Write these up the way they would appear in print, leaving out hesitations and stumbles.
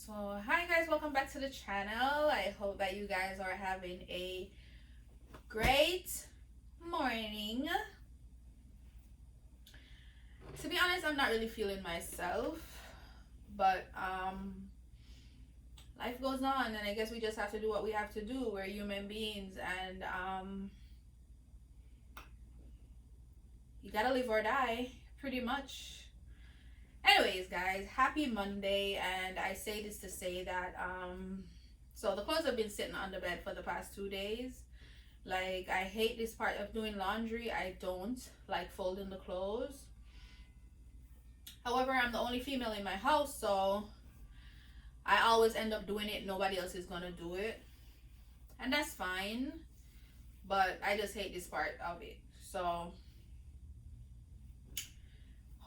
So, hi guys, welcome back to the channel. I hope that you guys are having a great morning. To be honest, I'm not really feeling myself, but life goes on, and I guess we just have to do what we have to do. We're human beings, and you gotta live or die, pretty much. Anyways, guys, happy Monday, and I say this to say that so the clothes have been sitting on the bed for the past 2 days. Like, I hate this part of doing laundry. I don't like folding the clothes. However, I'm the only female in my house, so I always end up doing it. Nobody else is gonna do it, and that's fine. But I just hate this part of it. So,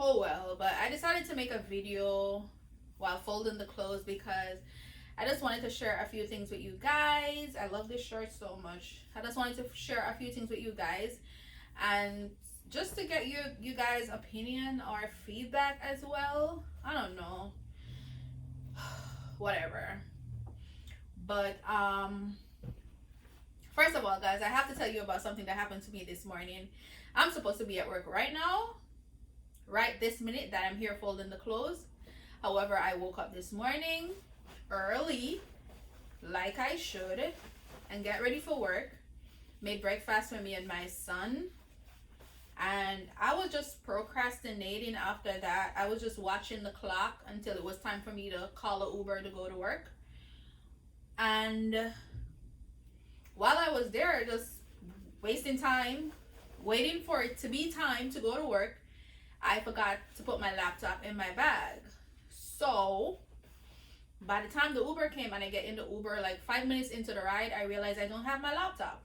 oh well. But I decided to make a video while folding the clothes because I just wanted to share a few things with you guys. I love this shirt so much. I just wanted to share a few things with you guys, and just to get you guys' opinion or feedback as well. I don't know. Whatever. But first of all, guys, I have to tell you about something that happened to me this morning. I'm supposed to be at work right now, right this minute that I'm here folding the clothes. However, I woke up this morning early, like I should, and get ready for work. Made breakfast for me and my son, and I was just procrastinating. After that, I was just watching the clock until it was time for me to call an Uber to go to work. And while I was there, just wasting time, waiting for it to be time to go to work, I forgot to put my laptop in my bag. So by the time the Uber came and I get in the Uber, like 5 minutes into the ride, I realized I don't have my laptop.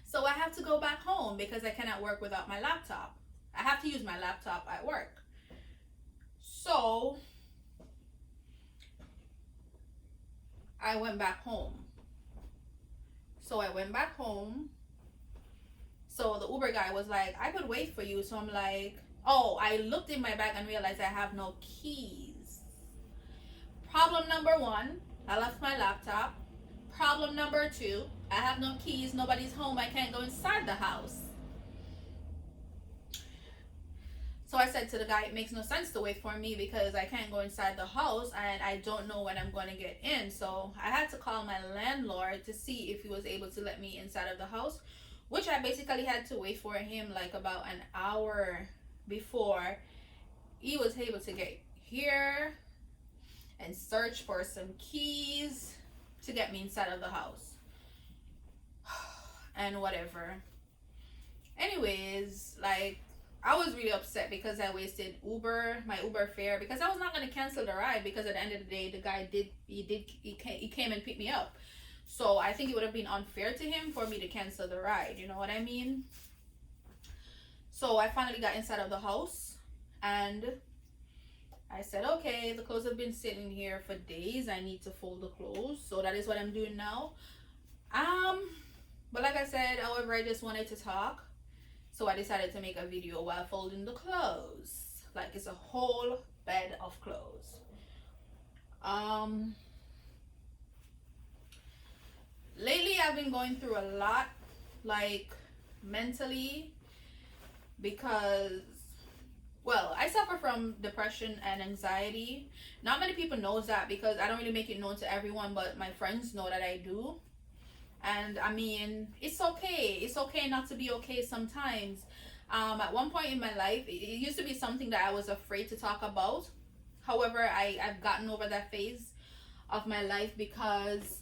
So I have to go back home because I cannot work without my laptop. I have to use my laptop at work. So I went back home. So the Uber guy was like, I could wait for you. So I'm like, oh, I looked in my bag and realized I have no keys. Problem number one, I left my laptop. Problem number two, I have no keys. Nobody's home. I can't go inside the house. So I said to the guy, it makes no sense to wait for me because I can't go inside the house and I don't know when I'm going to get in. So I had to call my landlord to see if he was able to let me inside of the house, which I basically had to wait for him like about an hour before he was able to get here and search for some keys to get me inside of the house. And whatever. Anyways, like, I was really upset because I wasted my Uber fare, because I was not going to cancel the ride, because at the end of the day the guy he came and picked me up. So I think it would have been unfair to him for me to cancel the ride, you know what I mean? So I finally got inside of the house and I said, okay, the clothes have been sitting here for days. I need to fold the clothes. So that is what I'm doing now. But like I said, however, I just wanted to talk. So I decided to make a video while folding the clothes. Like, it's a whole bed of clothes. Lately I've been going through a lot, like mentally, because, well, I suffer from depression and anxiety. Not many people knows that because I don't really make it known to everyone, but my friends know that I do. And I mean, it's okay. It's okay not to be okay sometimes. At one point in my life, it used to be something that I was afraid to talk about. However, I've gotten over that phase of my life because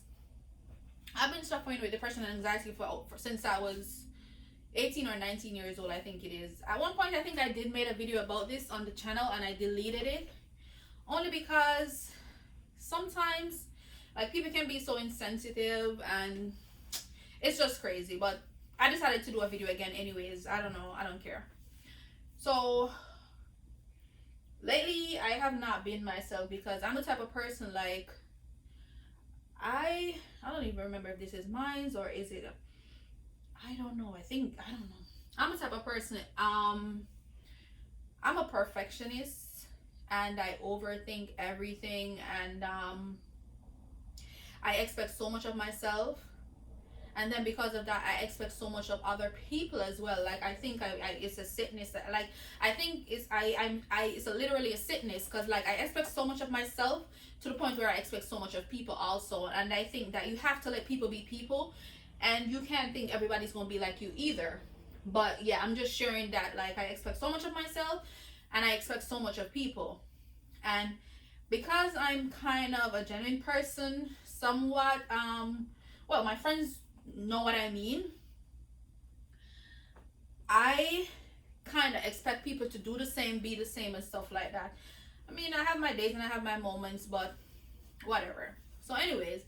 I've been suffering with depression and anxiety for since I was 18 or 19 years old, I think it is. At one point, I think I did made a video about this on the channel and I deleted it. Only because sometimes, like, people can be so insensitive and it's just crazy. But I decided to do a video again anyways. I don't know. I don't care. So lately, I have not been myself because I'm the type of person, like, I don't even remember if this is mine or is it I don't know. I don't know. I'm a type of person. I'm a perfectionist, and I overthink everything, and I expect so much of myself, and then because of that I expect so much of other people as well. Like I think I it's a sickness that, like, I think it's it's literally a sickness, because like I expect so much of myself to the point where I expect so much of people also. And I think that you have to let people be people, and you can't think everybody's gonna be like you either. But yeah, I'm just sharing that, like, I expect so much of myself and I expect so much of people. And because I'm kind of a genuine person, somewhat, well, my friends know what I mean. I kind of expect people to do the same, be the same, and stuff like that. I mean, I have my days and I have my moments, but whatever. So, anyways,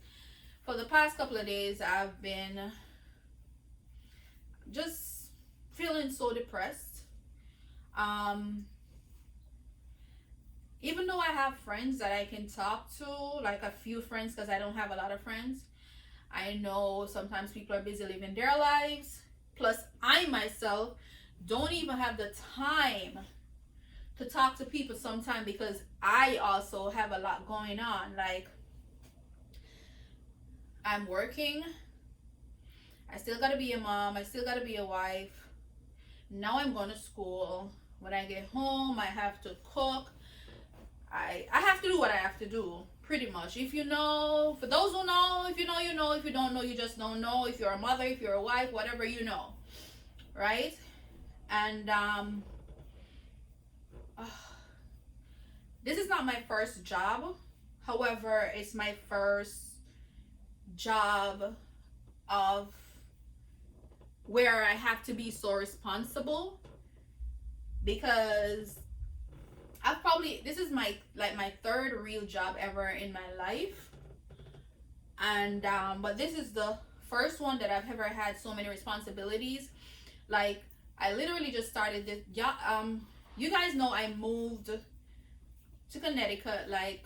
for the past couple of days, I've been just feeling so depressed. Um, Even though I have friends that I can talk to, like a few friends, because I don't have a lot of friends, I know sometimes people are busy living their lives. Plus, I myself don't even have the time to talk to people sometimes, because I also have a lot going on. Like, I'm working, I still gotta be a mom, I still gotta be a wife. Now I'm going to school. When I get home, I have to cook. I have to do what I have to do, pretty much. If you know, for those who know, if you know, you know. If you don't know, you just don't know. If you're a mother, if you're a wife, whatever, you know, right? And this is not my first job. However, it's my first job of where I have to be so responsible, because I've probably, this is my, like, my third real job ever in my life. And but this is the first one that I've ever had so many responsibilities. Like, I literally just started this. Yeah, you guys know I moved to Connecticut, like,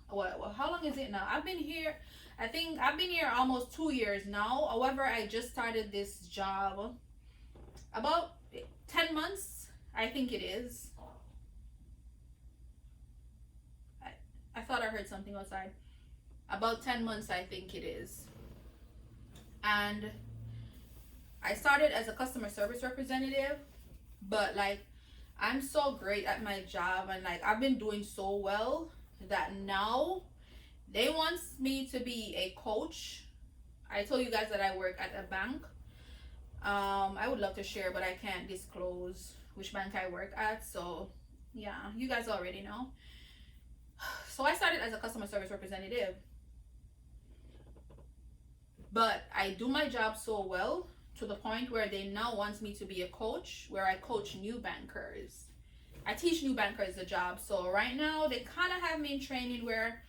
what, how long is it now? I've been here, I think I've been here almost 2 years now. However, I just started this job about 10 months, I think it is. I thought I heard something outside. About 10 months, I think it is. And I started as a customer service representative, but like, I'm so great at my job, and like, I've been doing so well that now they want me to be a coach. I told you guys that I work at a bank. I would love to share, but I can't disclose which bank I work at. So yeah, you guys already know. So I started as a customer service representative, but I do my job so well to the point where they now want me to be a coach, where I coach new bankers. I teach new bankers the job. So right now they kind of have me in training where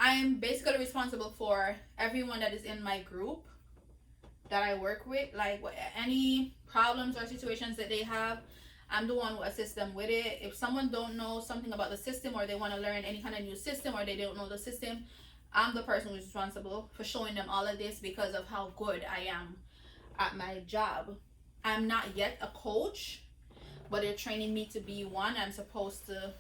I'm basically responsible for everyone that is in my group that I work with. Like, any problems or situations that they have, I'm the one who assists them with it. If someone don't know something about the system, or they want to learn any kind of new system, or they don't know the system, I'm the person who's responsible for showing them all of this, because of how good I am at my job. I'm not yet a coach, but they're training me to be one. I'm supposed to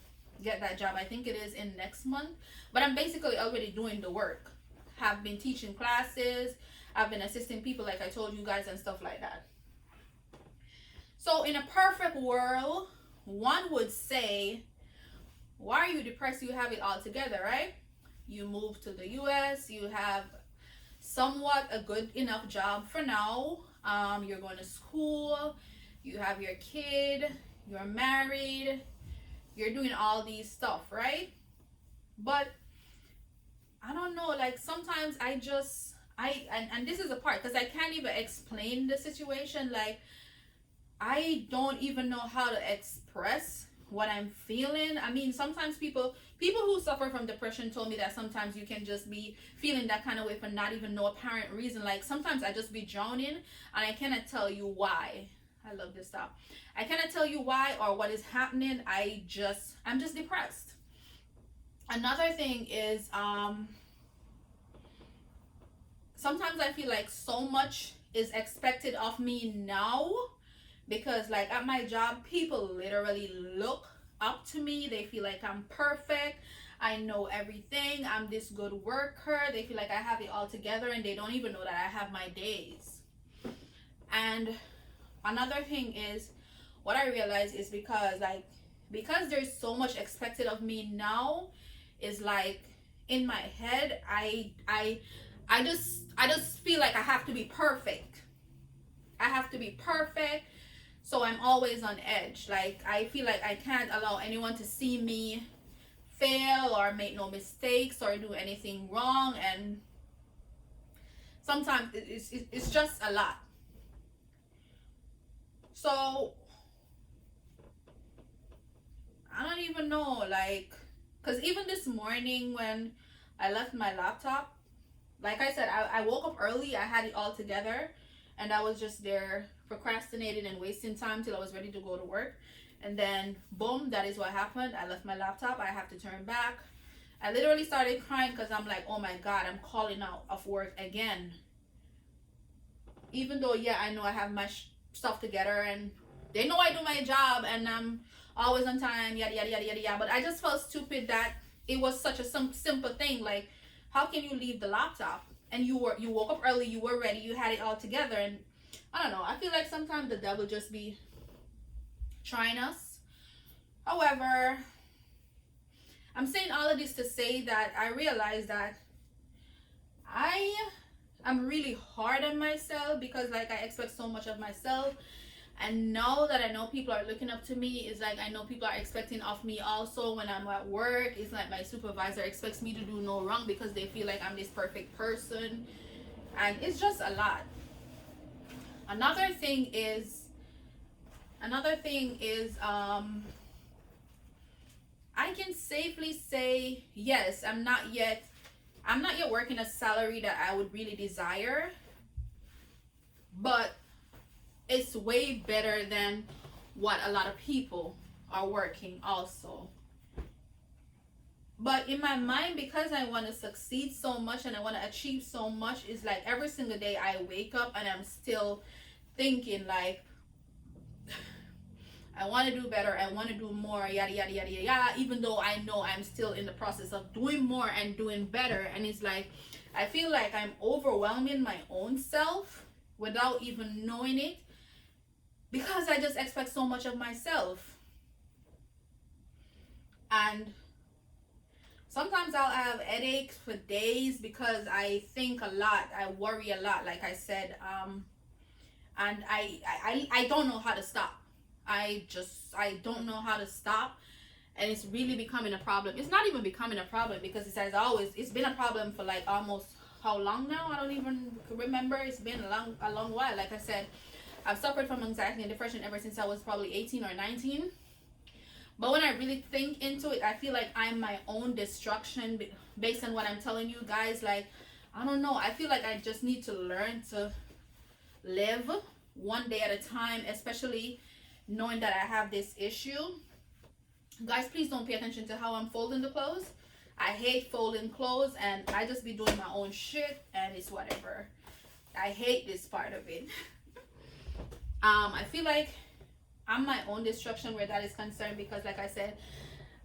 get that job, I think it is in next month. But I'm basically already doing the work. Have been teaching classes, I've been assisting people, like I told you guys, and stuff like that. So in a perfect world, one would say, why are you depressed? You have it all together, right? You moved to the US, you have somewhat a good enough job for now. You're going to school, you have your kid, you're married, you're doing all these stuff, right? But I don't know, like, sometimes and this is a part, because I can't even explain the situation. Like, I don't even know how to express what I'm feeling. I mean, sometimes people who suffer from depression told me that sometimes you can just be feeling that kind of way for not even no apparent reason. Like, sometimes I just be drowning and I cannot tell you why. I love this stuff. I cannot tell you why or what is happening. I'm just depressed. Another thing is, sometimes I feel like so much is expected of me now, because like at my job, people literally look up to me. They feel like I'm perfect. I know everything. I'm this good worker. They feel like I have it all together, and they don't even know that I have my days. And another thing is, what I realize is because there's so much expected of me now, is like in my head, I just feel like I have to be perfect. I have to be perfect. So I'm always on edge. Like I feel like I can't allow anyone to see me fail or make no mistakes or do anything wrong, and sometimes it's just a lot. So I don't even know, like, because even this morning when I left my laptop, like I said, I woke up early. I had it all together, and I was just there procrastinating and wasting time till I was ready to go to work. And then boom, that is what happened. I left my laptop. I have to turn back. I literally started crying because I'm like, oh my God, I'm calling out of work again. Even though, yeah, I know I have my stuff together and they know I do my job and I'm always on time, yada, yada, yada, yada, yada. But I just felt stupid that it was such a simple thing. Like, how can you leave the laptop? And you woke up early, you were ready, you had it all together. And I don't know. I feel like sometimes the devil just be trying us. However, I'm saying all of this to say that I realize that I'm really hard on myself because like I expect so much of myself. And now that I know people are looking up to me, it's like I know people are expecting of me also when I'm at work. It's like my supervisor expects me to do no wrong because they feel like I'm this perfect person. And it's just a lot. Another thing is I can safely say yes, I'm not yet working a salary that I would really desire, but it's way better than what a lot of people are working also. But in my mind, because I want to succeed so much and I want to achieve so much, it's like every single day I wake up and I'm still thinking like, I want to do better, I want to do more, yada yada yada yada, even though I know I'm still in the process of doing more and doing better. And it's like I feel like I'm overwhelming my own self without even knowing it because I just expect so much of myself. And sometimes I'll have headaches for days because I think a lot, I worry a lot, like I said, and I don't know how to stop. I don't know how to stop, and it's really becoming a problem. It's not even becoming a problem because it's been a problem for like almost how long now? I don't even remember. It's been a long while. Like I said, I've suffered from anxiety and depression ever since I was probably 18 or 19. But when I really think into it, I feel like I'm my own destruction based on what I'm telling you guys. Like, I don't know. I feel like I just need to learn to live one day at a time, especially knowing that I have this issue. Guys, please don't pay attention to how I'm folding the clothes. I hate folding clothes and I just be doing my own shit and it's whatever. I hate this part of it. I feel like I'm my own destruction where that is concerned because like I said,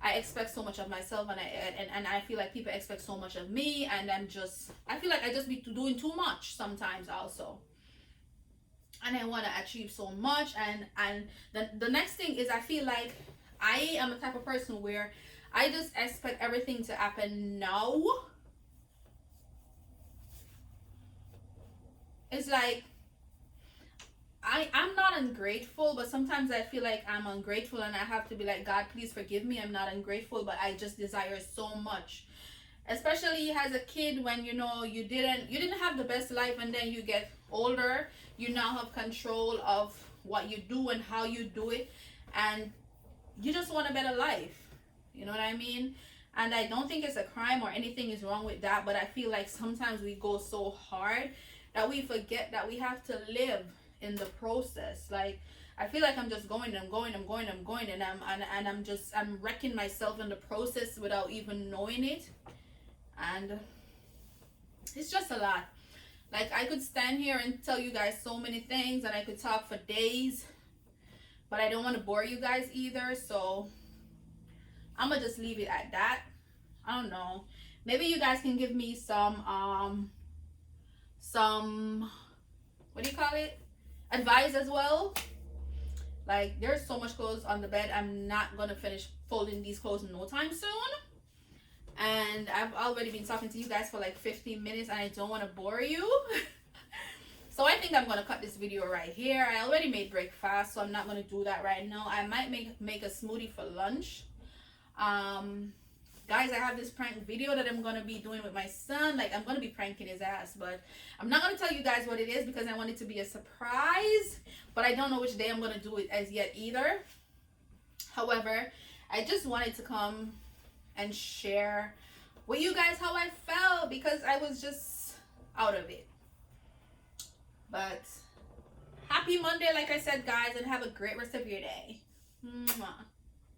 I expect so much of myself and I feel like people expect so much of me, and I feel like I just be doing too much sometimes also. And I want to achieve so much, and the next thing is I feel like I am a type of person where I just expect everything to happen now. It's like I'm not ungrateful, but sometimes I feel like I'm ungrateful and I have to be like, God, please forgive me, I'm not ungrateful, but I just desire so much. Especially as a kid, when you know you didn't have the best life, and then you get older, you now have control of what you do and how you do it, and you just want a better life. You know what I mean? And I don't think it's a crime or anything is wrong with that, but I feel like sometimes we go so hard that we forget that we have to live in the process. Like I feel like I'm just going, and I'm wrecking myself in the process without even knowing it. And it's just a lot. Like I could stand here and tell you guys so many things, and I could talk for days, but I don't want to bore you guys either. So I'm gonna just leave it at that. I don't know. Maybe you guys can give me some what do you call it? Advice as well. Like, there's so much clothes on the bed. I'm not gonna finish folding these clothes in no time soon. And I've already been talking to you guys for like 15 minutes and I don't want to bore you. So I think I'm gonna cut this video right here. I already made breakfast, so I'm not gonna do that right now. I might make a smoothie for lunch. Guys, I have this prank video that I'm gonna be doing with my son. Like, I'm gonna be pranking his ass, but I'm not gonna tell you guys what it is because I want it to be a surprise. But I don't know which day I'm gonna do it as yet either. However, I just wanted to come and share with you guys how I felt because I was just out of it. But happy Monday, like I said, guys, and have a great rest of your day. Mwah.